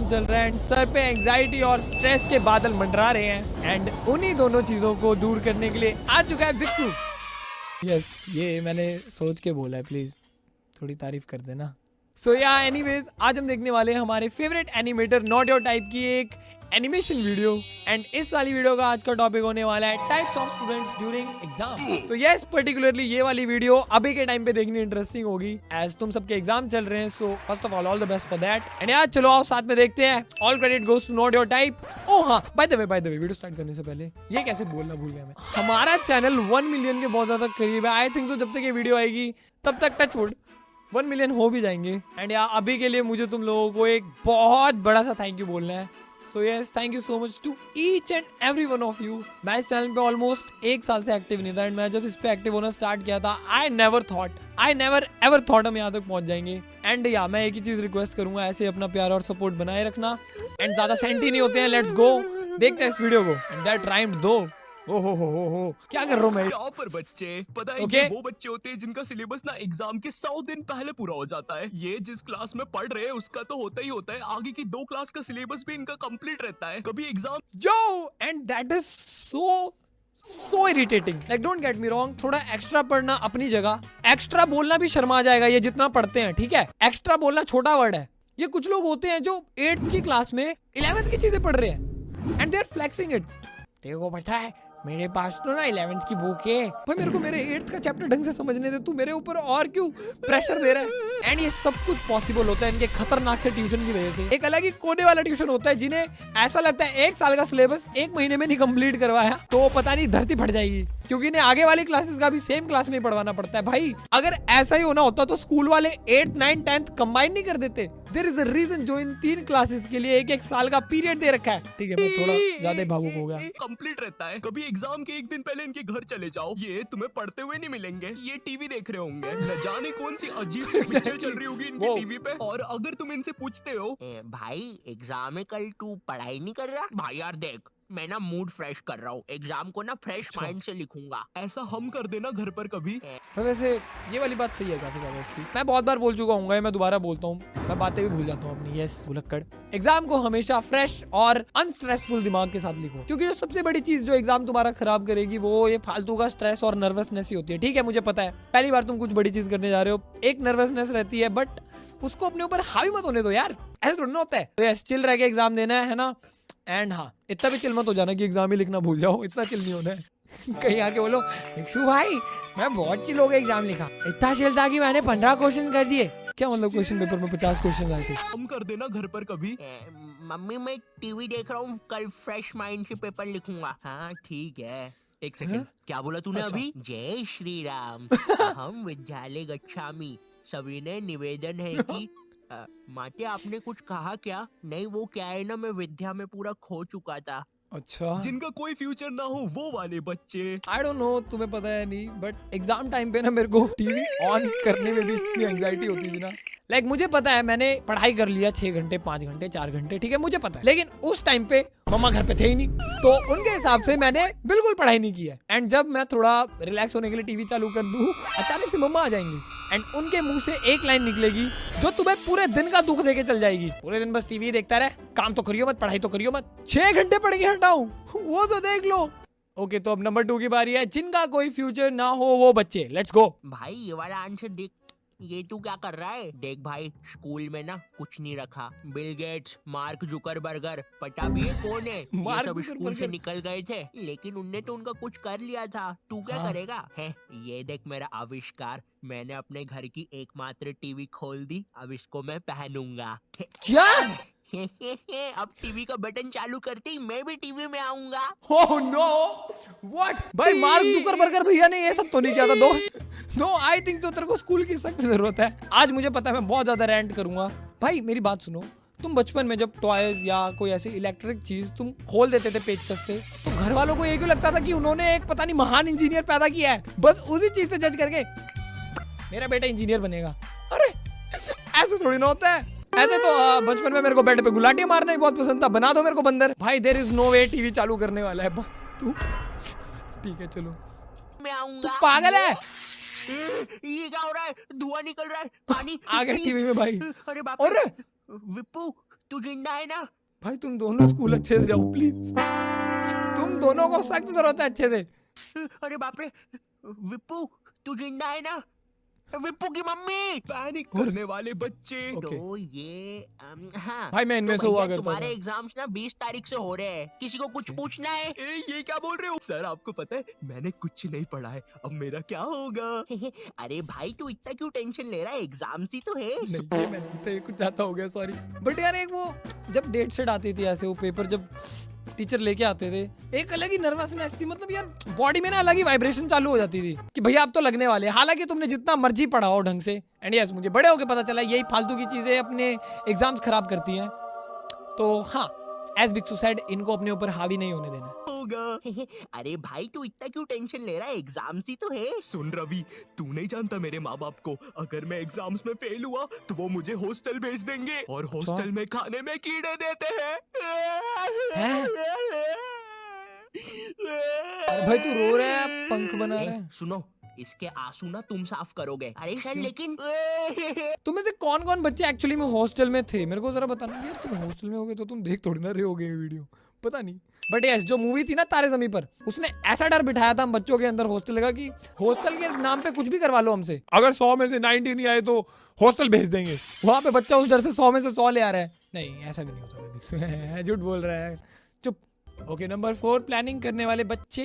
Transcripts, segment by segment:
चल रहा है एंड सर पे एंजाइटी और स्ट्रेस के बादल मंडरा रहे हैं एंड उन्हीं दोनों चीजों को दूर करने के लिए आ चुका है भिक्षु। यस, ये मैंने सोच के बोला है, प्लीज थोड़ी तारीफ कर देना। सो या एनीवेज, आज हम देखने वाले हैं हमारे favourite animator not your type की एक एनिमेशन वीडियो एंड इस वाली वीडियो का आज का टॉपिक होने वाला है types of students during exam. तो यस, पर्टिकुलरली ये वाली वीडियो अभी के टाइम पे देखनी इंटरेस्टिंग होगी एज तुम सबके एग्जाम चल रहे हैं। So first of all the best for that and यार चलो आओ साथ में देखते हैं। All credit goes to not your type. ओ हाँ, by the way video start करने से पहले ये कैसे बोलना भूल गया मैं, हमारा चैनल 1 मिलियन के बहुत ज्यादा करीब है। आई थिंक सो जब तक ये वीडियो आएगी तब तक टचवुड 1 मिलियन हो भी जाएंगे एंड यार अभी के लिए मुझे तुम लोगों को एक बहुत बड़ा सा थैंक यू बोलना है। So yes, thank you so much to each and every one of you. मैं इस चैनल पे ऑलमोस्ट 1 साल से एक्टिव नहीं था एंड मैं जब इस पे एक्टिव होना स्टार्ट किया था आई नेवर एवर थॉट हम यहाँ तक पहुंच जाएंगे। एंड या मैं एक ही चीज रिक्वेस्ट करूंगा, ऐसे अपना प्यार और सपोर्ट बनाए रखना एंड ज्यादा सेंटी नहीं होते हैं। लेट्स गो, देखते हैं इस वीडियो को। एंड दैट राइम्ड दो। हो क्या कर रहा हूँ मैं यहाँ पर बच्चे, पता है Okay. ये वो बच्चे होते हैं जिनका सिलेबस ना एग्जाम के 100 दिन पहले पूरा हो जाता है। ये जिस क्लास में पढ़ रहे हैं उसका तो होता ही होता है, आगे की 2 क्लास का सिलेबस भी इनका कंप्लीट रहता है। कभी एग्जाम जो and that is so irritating. Like don't get me wrong, थोड़ा एक्स्ट्रा पढ़ना अपनी जगह, एक्स्ट्रा बोलना भी शर्मा आ जाएगा ये जितना पढ़ते हैं, ठीक है। एक्स्ट्रा बोलना छोटा वर्ड है। ये कुछ लोग होते हैं जो 8th की क्लास में 11th की चीजें पढ़ रहे हैं and they are flexing it. देखो पता है मेरे पास तो ना 11th की बुक है। भाई मेरे को मेरे 8th का चैप्टर ढंग से समझने दे, तू मेरे ऊपर और क्यों प्रेशर दे रहा है। एंड ये सब कुछ पॉसिबल होता है इनके खतरनाक से ट्यूशन की वजह से। एक अलग ही कोने वाला ट्यूशन होता है जिन्हें ऐसा लगता है 1 साल का सिलेबस 1 महीने में नहीं कंप्लीट करवाया तो पता नहीं धरती फट जाएगी, क्योंकि इन्हें आगे वाली क्लासेस का भी सेम क्लास में ही पढ़वाना पड़ता है। भाई अगर ऐसा ही होना होता तो स्कूल वाले 8th 9th 10th कंबाइन नहीं कर देते। देयर इज अ रीजन जो इन 3 क्लासेस के लिए 1-1 साल का पीरियड दे रखा है। ठीक है, मैं थोड़ा ज्यादा भावुक हो गया। कंप्लीट रहता है। कभी एग्जाम के 1 दिन पहले इनके घर चले जाओ, ये तुम्हें पढ़ते हुए नहीं मिलेंगे, ये टीवी देख रहे होंगे। न जाने कौन सी अजीब सी पिक्चर चल रही होगी इनकी टीवी पे। और अगर तुम इनसे पूछते हो भाई एग्जाम है कल, तू पढ़ाई नहीं कर रहा? भाई यार देख, मैं ना मूड फ्रेश कर रहा हूँ, एग्जाम को ना फ्रेश माइंड से लिखूंगा। ऐसा हम कर देना घर पर कभी। तो वैसे ये वाली बात सही है काफी ज्यादा उसकी। मैं बहुत बार बोल चुका हूँ, मैं दोबारा बोलता हूँ, मैं बातें भी भूल जाता हूँ अपनी। यस भुलक्कड़। एग्जाम को हमेशा फ्रेश और अनस्ट्रेसफुल दिमाग के साथ लिखो, क्योंकि जो सबसे बड़ी चीज जो एग्जाम तुम्हारा खराब करेगी वो ये फालतू का स्ट्रेस और नर्वसनेस ही होती है। ठीक है, मुझे पता है पहली बार तुम कुछ बड़ी चीज करने जा रहे हो, एक नर्वसनेस रहती है, बट उसको अपने ऊपर हावी मत होने दो यार, ऐसा थोड़ा ना होता है। तो यस, चिल रह के एग्जाम देना है ना। एंड हाँ, इतना भी चिल मत हो जाना कि एग्जाम ही लिखना भूल जाओ, इतना चिल नहीं होना है। कहीं आके बोलो भिक्षु भाई मैं बहुत चिल हो गया एग्जाम लिखा, इतना चिल था कि मैंने 15 क्वेश्चन कर दिए। क्या मतलब क्वेश्चन पेपर में 50 क्वेश्चन आए थे। हम कर देना घर पर कभी। मम्मी मैं टीवी देख रहा हूँ, कल फ्रेश माइंड से पेपर लिखूंगा। हाँ ठीक है। एक सेकंड, क्या बोला तूने अभी? जय श्री राम। हम विद्यालय गच्छामि, सविनय निवेदन है कि माते आपने कुछ कहा क्या? नहीं वो क्या है ना, मैं विद्या में पूरा खो चुका था। अच्छा, जिनका कोई फ्यूचर ना हो वो वाले बच्चे। आई डोंट नो तुम्हें पता है नहीं, बट एग्जाम टाइम पे ना मेरे को टीवी ऑन करने में भी इतनी एंजाइटी होती थी ना। लाइक मुझे पता है मैंने पढ़ाई कर लिया 6 घंटे 5 घंटे 4 घंटे, ठीक है मुझे पता है, लेकिन उस टाइम पे मम्मा घर पे थे ही नहीं, तो उनके हिसाब से मैंने बिल्कुल पढ़ाई नहीं की है। एंड जब मैं थोड़ा रिलैक्स होने के लिए टीवी चालू कर दूं, अचानक से मम्मा आ जाएंगी एंड उनके मुंह से एक लाइन निकलेगी जो तुम्हें पूरे दिन का दुख देके चल जाएगी। पूरे दिन बस टीवी देखता रहे, काम तो करियो मत, पढ़ाई तो करियो मत, 6 घंटे पढ़ के हटाऊं वो तो देख लो। ओके, तो अब नंबर 2 की बारी है, जिनका कोई फ्यूचर ना हो वो बच्चे। Let's go. भाई ये वाला आंसर देख, ये तू क्या कर रहा है? देख भाई, स्कूल में ना कुछ नहीं रखा। बिल गेट्स, मार्क जुकरबर्गर, पता भी है कौन है? ये सब स्कूल से निकल गए थे, लेकिन उनने तो उनका कुछ कर लिया था। तू क्या करेगा? है ये देख मेरा आविष्कार, मैंने अपने घर की एकमात्र टीवी खोल दी, अब इसको मैं पहनूंगा। क्या? अब टीवी का बटन चालू करते ही मैं भी टीवी में आऊंगा। Oh no, what? भाई मार्क जुकरबर्गर भैया ने ये सब तो नहीं किया था दोस्त। नो, आई थिंक तो तेरे को स्कूल की सख्त जरूरत है। आज मुझे पता है मैं बहुत ज्यादा रेंट करूंगा। भाई मेरी बात सुनो, तुम बचपन में जब टॉयज या कोई ऐसी इलेक्ट्रिक चीज तुम खोल देते थे पेचकस से, तो घर वालों को ये क्यों लगता था कि उन्होंने एक पता नहीं महान इंजीनियर पैदा किया है, बस उसी चीज से जज करके मेरा बेटा इंजीनियर बनेगा। अरे ऐसे थोड़ी ना होता है। ऐसे तो बचपन में मेरे को बेड पे गुलाटियां मारना ही बहुत पसंद था, बना दो मेरे को बंदर। भाई there is no way TV चालू करने वाला है तू। ठीक है चलो, मैं आऊंगा। तू पागल है? ये क्या हो रहा है? धुआं निकल रहा है, पानी आ गया टीवी में भाई। अरे बाप और विप्पू तू जिंदा है ना? भाई तुम दोनों स्कूल अच्छे से जाओ प्लीज, तुम दोनों को सख्त जरूरत है अच्छे से। अरे बाप रे, विप्पू तू जिंदा है ना? विप्पू की मम्मी। पैनिक करने वाले बच्चे। ओके। तो ये हाँ भाई मैं इनमें तो से हुआ भैया, करता तुम्हारे था। एग्जाम्स ना 20 तारीख से हो रहे हैं, किसी को कुछ पूछना है? ये क्या बोल रहे हो सर? आपको पता है मैंने कुछ नहीं पढ़ा है, अब मेरा क्या होगा? अरे भाई तू इतना क्यों टेंशन ले रहा है, एग्जाम्स ही तो है। नहीं ये मैं नहीं था, ये कुछ ज्यादा हो गया, सॉरी। बट यार एक वो जब डेट शीट आती थी ऐसे, वो पेपर जब टीचर लेके आते थे, एक अलग ही नर्वसनेस थी, मतलब यार बॉडी में ना अलग ही वाइब्रेशन चालू हो जाती थी कि भैया अब तो लगने वाले हैं। हालांकि तुमने जितना मर्जी पढ़ा हो ढंग से, एंड यस मुझे बड़े होके पता चला यही फालतू की चीजें अपने एग्जाम्स खराब करती हैं। तो हाँ, एज बिग सुसाइड इनको अपने ऊपर हावी नहीं होने देना। होगा। अरे भाई तू इतना क्यों टेंशन ले रहा है, एग्जाम्स ही तो है। सुन रवि, तू नहीं जानता मेरे माँ बाप को, अगर मैं एग्जाम्स में फेल हुआ तो वो मुझे हॉस्टल भेज देंगे, और हॉस्टल में खाने में कीड़े देते हैं। अरे भाई तू रो रहा है, पंख बना रहा है। सुनो, इसके आंसू ना तुम साफ करोगे। अरे सर लेकिन तुम में से कौन कौन बच्चे एक्चुअली में हॉस्टल में थे, मेरे को जरा बताना यार। तुम हॉस्टल में होगे तो तुम देख थोड़ी ना रहे होगे वीडियो, पता नहीं। बट यस, जो मूवी थी ना तारे ज़मीं पर, उसने ऐसा डर बिठाया था हम बच्चों के अंदर हॉस्टल का कि हॉस्टल के नाम पे कुछ भी करवा लो हमसे, अगर 100 में से 90 नहीं आए तो हॉस्टल भेज देंगे। वहां पे बच्चा उस डर से 100 में से 100 ले आ रहा है। नहीं ऐसा भी नहीं होता है, झूठ बोल रहा है, चुप। ओके, नंबर 4, प्लानिंग करने वाले बच्चे।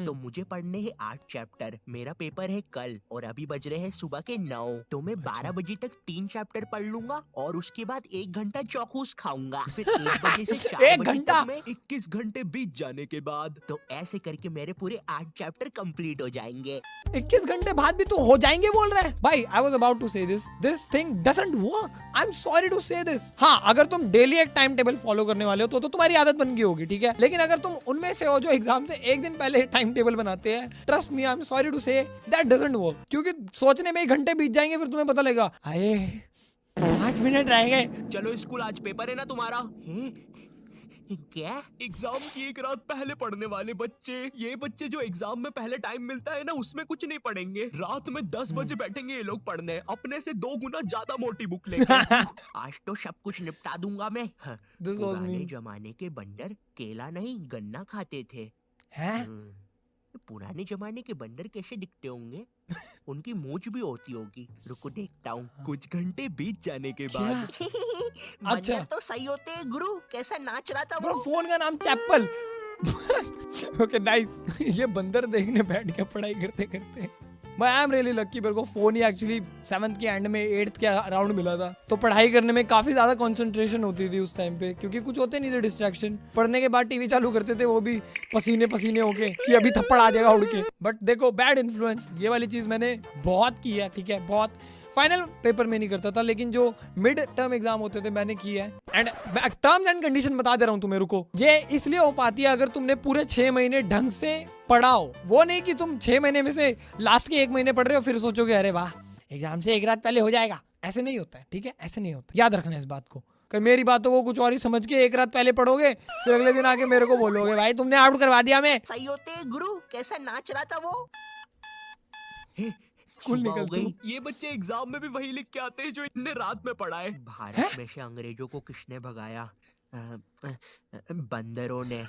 तो मुझे पढ़ने हैं 8 चैप्टर, मेरा पेपर है कल, और अभी बज रहे हैं सुबह के 9। तो मैं 12 बजे तक 3 चैप्टर पढ़ लूंगा, और उसके बाद 1 घंटा चौकूस खाऊंगा, फिर 1 बजे से 4 1 बजे घंटा? तक मैं 21 घंटे बीत जाने के बाद तो ऐसे करके मेरे पूरे 8 चैप्टर कंप्लीट हो जाएंगे। 21 घंटे बाद भी तू हो जाएंगे बोल रहा है भाई। I was about to say this thing doesn't work, I am sorry to say this. हाँ, अगर तुम डेली एक टाइम टेबल फॉलो करने वाले हो तो तुम्हारी आदत बन गई होगी, ठीक है। लेकिन अगर तुम उनमें से हो जो एग्जाम से एक दिन पहले टाइम टेबल बनाते हैं, trust me, I am sorry to say that doesn't work. क्योंकि सोचने में 1 घंटे बीत जाएंगे, फिर तुम्हें पता लगेगा अरे 5 मिनट रह गए। चलो स्कूल, आज पेपर है ना तुम्हारा। क्या? एग्जाम की एक रात पहले पढ़ने वाले बच्चे, ये बच्चे जो एग्जाम में पहले टाइम मिलता है ना उसमें कुछ नहीं पढ़ेंगे, रात में 10 बजे बैठेंगे ये लोग पढ़ने, अपने से 2 गुना ज्यादा मोटी बुक लेंगे। आज तो सब कुछ निपटा दूंगा मैं। This was पुराने me. जमाने के बंदर केला नहीं गन्ना खाते थे। हैं? पुराने जमाने के बंदर कैसे दिखते होंगे? उनकी मूंछ भी होती होगी, रुको देखता हूँ। कुछ घंटे बीत जाने के क्या? बाद अच्छा। बंदर तो सही होते हैं गुरु, कैसा नाच रहा था ब्रो, वो। फोन का नाम चैपल। Okay nice. ये बंदर देखने बैठ के पढ़ाई करते करते भाई आई एम रियली लकी, मेरे को फोन ही एक्चुअली 7th के एंड में 8th के अराउंड मिला था, तो पढ़ाई करने में काफी ज्यादा कंसंट्रेशन होती थी उस टाइम पे, क्योंकि कुछ होते नहीं थे डिस्ट्रैक्शन। पढ़ने के बाद टीवी चालू करते थे, वो भी पसीने पसीने होके कि अभी थप्पड़ आ जाएगा उड़ के। बट देखो, बैड इन्फ्लुएंस ये वाली चीज मैंने बहुत की है, ठीक है, बहुत। फाइनल पेपर में नहीं करता था, लेकिन जो मिड टर्म एग्जाम होते थे मैंने किया है। एंड टर्म्स एंड कंडीशन बता दे रहा हूँ तुम्हें, रुको। ये इसलिए हो पाती है अगर तुमने पूरे 6 महीने ढंग से पढ़ा हो। वो नहीं कि तुम 6 महीने में से लास्ट के 1 महीने पढ़ रहे हो फिर सोचोगे अरे वाह एग्जाम से 1 रात पहले हो जाएगा। ऐसे नहीं होता है, ठीक है, ऐसे नहीं होता, याद रखना इस बात को। कहीं मेरी बातों को कुछ और ही समझ के 1 रात पहले पढ़ोगे, फिर अगले दिन आके मेरे को बोलोगे भाई तुमने आउट करवा दिया। मैं सही होते हैं गुरु, कैसा नाच रहा था वो। स्कूल सुबह हो निकलते गई। हो। ये बच्चे एग्जाम में भी वही लिख के आते हैं जो इतने रात में पढ़ा है। भारत में से अंग्रेजों को किसने भगाया? बंदरों ने,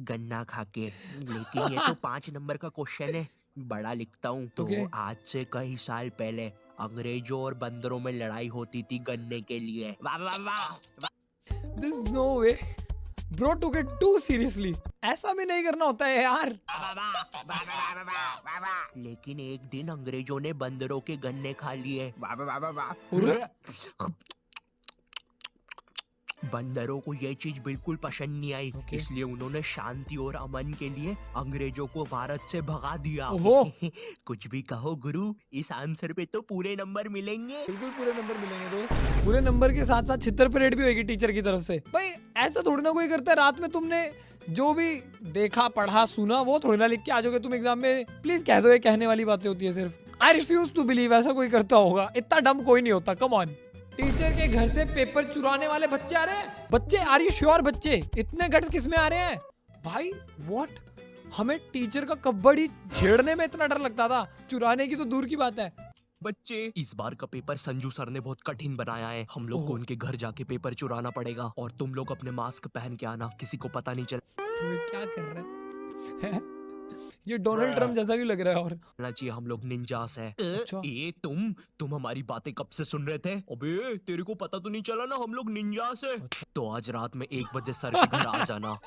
गन्ना खा के। लेकिन ये तो 5 नंबर का क्वेश्चन है, बड़ा लिखता हूँ। तो Okay. आज से कई साल पहले अंग्रेजों और बंदरों में लड़ाई होती थी गन्ने के लिए। वाह वाह वाह। There's no way. Bro took it too seriously. ऐसा भी नहीं करना होता है यार। लेकिन एक दिन अंग्रेजों ने बंदरों के गन्ने खा लिए। बंदरों को ये चीज बिल्कुल पसंद नहीं आई, Okay. इसलिए उन्होंने शांति और अमन के लिए अंग्रेजों को भारत से भगा दिया। ओहो। कुछ भी कहो गुरु, इस आंसर पे तो पूरे नंबर मिलेंगे। बिल्कुल पूरे नंबर मिलेंगे दोस्त। पूरे नंबर के साथ साथ छितर परेड भी होगी टीचर की तरफ से। भाई ऐसा थोड़ी ना कोई करता है, रात में तुमने जो भी देखा पढ़ा सुना वो थोड़ी ना लिख के आ जाओगे तुम एग्जाम में। प्लीज कह दो, ये कहने वाली बातें होती है सिर्फ। आई रिफ्यूज टू बिलीव ऐसा कोई करता होगा, इतना डम कोई नहीं होता। Come on. टीचर के घर से पेपर चुराने वाले बच्चे आ रहे हैं। बच्चे, आर यू श्योर? बच्चे इतने गट्स किस में आ रहे हैं भाई? व्हाट? हमें टीचर का कबड्डी छेड़ने में इतना डर लगता था, चुराने की तो दूर की बात है। बच्चे, इस बार का पेपर संजू सर ने बहुत कठिन बनाया है। हम लोग को उनके घर जाके पेपर चुराना पड़ेगा और तुम लोग अपने मास्क पहन के आना, किसी को पता नहीं ये क्या कर रहा है? ये डोनाल्ड ट्रम्प जैसा क्यों लग रहा है? और चलना चाहिए। हम लोग निंजास है। अच्छा। ये तुम हमारी बातें कब से सुन रहे थे? अबे तेरे को पता तो नहीं चला ना, हम लोग निंजास है। तो आज रात में 1 बजे सर के घर आ जाना।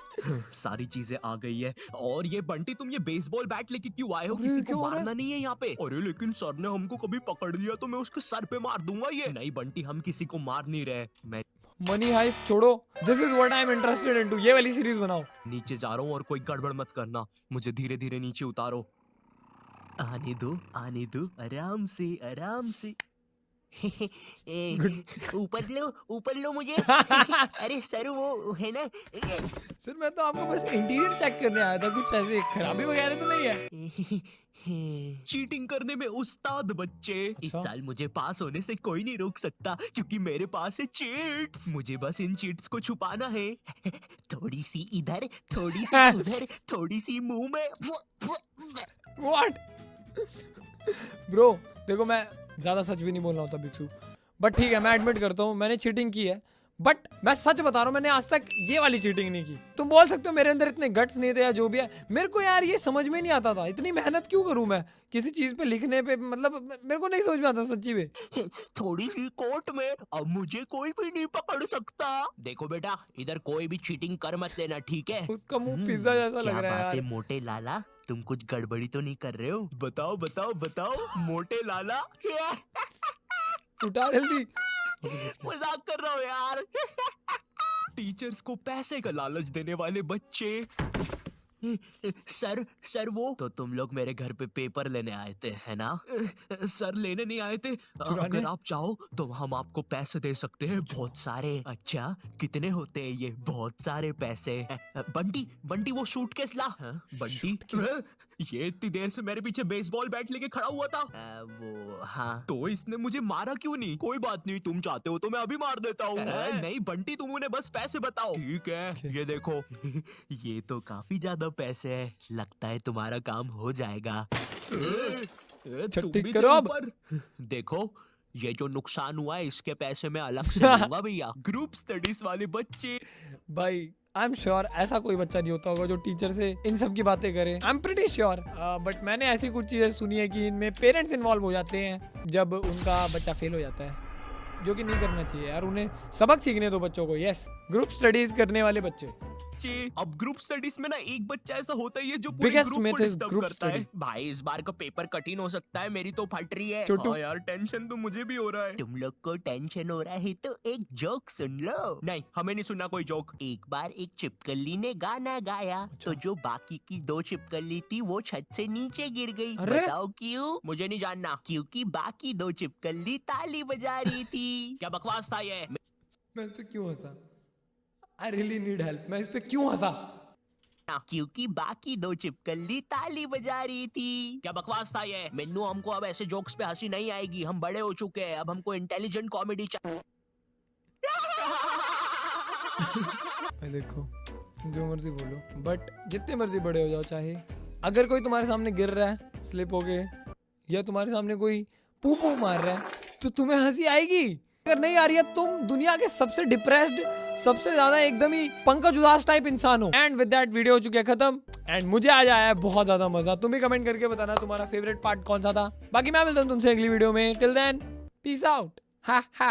सारी चीजें आ गई है। और ये बंटी, तुम ये बेसबॉल बैट लेके क्यों आए हो? अरे, किसी क्या को हो रहा है? मारना नहीं है यहाँ पे। अरे लेकिन सर ने हमको कभी पकड़ लिया तो मैं उसके सर पे मार दूंगा। ये नहीं बंटी, हम किसी को मार नहीं रहे। मैं मनी हाइस्ट छोड़ो, this is what I am interested into. ये वाली सीरीज बनाओ। नीचे जा रहा हूँ और कोई गड़बड़ मत करना। मुझे धीरे धीरे नीचे उतारो। आने दो, आराम से, आराम से। ऊपर लो मुझे। अरे सर वो है ना। सर मैं तो आपको बस इंटीरियर चेक करने आया था, कुछ ऐसे खराबी वगैरह तो नहीं है? चीटिंग करने में उस्ताद बच्चे। इस अच्छा। साल मुझे पास होने से कोई नहीं रोक सकता क्योंकि मेरे पास है चीट्स। मुझे बस इन चीट्स को छुपाना है। थोड़ी सी इधर, थोड़ी सी उधर, थोड़ी सी मुंह में। व्हाट? ब्रो देखो, मैं ज्यादा सच भी नहीं बोल रहा होता बिक्सू, बट ठीक है मैं एडमिट करता हूँ मैंने चीटिंग की है, बट मैं सच बता रहा हूँ मैंने आज तक ये वाली चीटिंग नहीं की। तुम बोल सकते हो मेरे अंदर इतने गट्स नहीं थे या जो भी है, मेरे को यार ये समझ में नहीं आता था इतनी मेहनत क्यों करूँ मैं किसी चीज पे लिखने पे, मतलब मेरे को नहीं समझ में आता सच्ची में। थोड़ी सी कोर्ट में अब मुझे कोई भी नहीं पकड़ सकता। देखो बेटा, इधर कोई भी चीटिंग कर मत लेना, ठीक है? उसका मुंह पिज्जा जैसा लग रहा है यार। मोटे लाला, तुम कुछ गड़बड़ी तो नहीं कर रहे हो? बताओ बताओ बताओ मोटे लाला। उठा जल्दी। मजाक कर रहा हूँ यार। टीचर्स को पैसे का लालच देने वाले बच्चे। सर वो तो तुम लोग मेरे घर पे पेपर लेने आए थे, है ना? सर लेने नहीं आए थे। चुराने? अगर आप चाहो तो हम आपको पैसे दे सकते हैं, बहुत सारे। अच्छा कितने होते हैं ये? बहुत सारे पैसे। बंटी वो सूटकेस ला। बंटी, ये इतनी देर से मेरे पीछे बेसबॉल बैट लेके खड़ा हुआ था। वो हाँ। तो इसने मुझे मारा क्यों नहीं? कोई बात नहीं, तुम चाहते हो तो मैं अभी मार देता हूँ। नहीं बंटी, तुम उन्हें बस पैसे बताओ। ठीक है, ये देखो। ये तो काफी ज्यादा पैसे है, लगता है तुम्हारा काम हो जाएगा। तुम ठीक भी करो थे अब। ऊपर। देखो ये जो नुकसान हुआ है इसके पैसे मैं अलग से दूंगा भैया। ग्रुप स्टडीज वाले बच्चे। भाई आई एम श्योर ऐसा कोई बच्चा नहीं होता होगा जो टीचर से इन सब की बातें करे। I am pretty sure, but मैंने ऐसी कुछ चीजें सुनी है कि इनमें पेरेंट्स इन्वॉल्व हो जाते हैं जब उनका बच्चा फेल हो जाता है, जो कि नहीं करना चाहिए यार। उन्हें सबक सीखने दो बच्चों को। यस, ग्रुप स्टडीज करने वाले बच्चे। अब ग्रुप स्टडीज में ना एक बच्चा ऐसा होता है जो पूरे Biggest ग्रुप myth को is डिस्टर्ब group करता है। study. भाई इस बार का पेपर कठिन हो सकता है, मेरी तो फट रही है। छोटू। हाँ यार, टेंशन तो मुझे भी हो रहा है। तुम लोग को टेंशन हो रहा है तो एक जोक सुन लो। नहीं, हमें नहीं सुनना कोई जोक। एक बार एक चिपकली ने गाना गाया, तो जो बाकी की 2 चिपकली थी वो छत से नीचे गिर गई। अरे? बताओ क्यों? मुझे नहीं जानना। क्योंकि बाकी 2 चिपकली ताली बजा रही थी। क्या बकवास था ये? मैं इस पे क्यों हंसा? I really need help. मैं इस पे क्यों हंसा? क्योंकि बाकी 2 चिपकली ताली बजा रही थी। क्या बकवास था ये? मेन्नू, हमको अब ऐसे जोक्स पे हंसी नहीं आएगी, हम बड़े हो चुके हैं, अब हमको इंटेलिजेंट कॉमेडी चाहिए। देखो तुम जो मर्जी बोलो, बट जितने मर्जी बड़े हो जाओ, चाहे अगर कोई तुम्हारे सामने गिर रहा है स्लिप हो गए, या तुम्हारे सामने कोई पू पू मार रहा है, तो तुम्हें हंसी आएगी। अगर नहीं आ रही है, तुम दुनिया के सबसे डिप्रेस्ड, सबसे ज्यादा एकदम ही पंकज उदास टाइप इंसान हो। एंड विद दैट वीडियो हो चुकी है खत्म। एंड मुझे आज आया है बहुत ज्यादा मजा। तुम भी कमेंट करके बताना तुम्हारा फेवरेट पार्ट कौन सा था। बाकी मैं मिलता हूँ तुमसे अगली वीडियो में। Till then peace out. हा हा।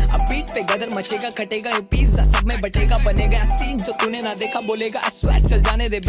अब बीट पे गदर मचेगा, कटेगा ये पिज्जा सब में बटेगा, बनेगा सीन जो तूने ना देखा बोलेगा, I swear चल जाने दे।